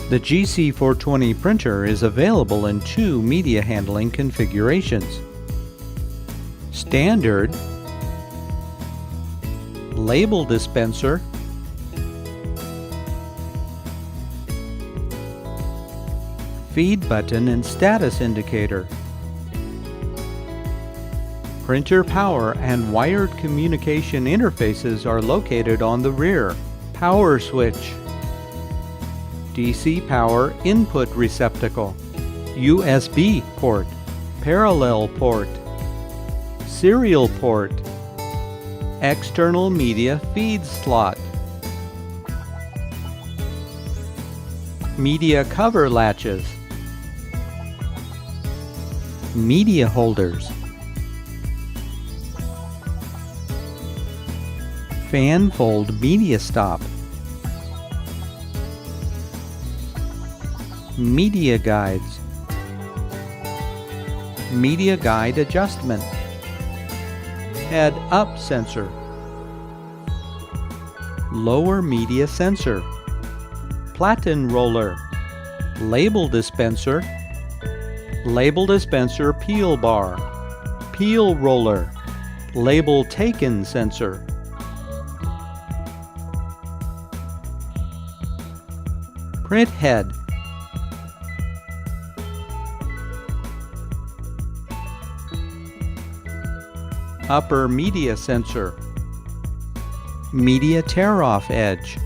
The GC420 printer is available in two media handling configurations: Standard, Label Dispenser, Feed Button and Status Indicator. Printer power and wired communication interfaces are located on the rear. Power switch, DC power input receptacle, USB port, parallel port, serial port, external media feed slot, media cover latches, media holders, fan fold media stop, media guides, media guide adjustment, head-up sensor, lower media sensor, platen roller, label dispenser peel bar, peel roller, label taken sensor, print head, upper media sensor, media tear-off edge,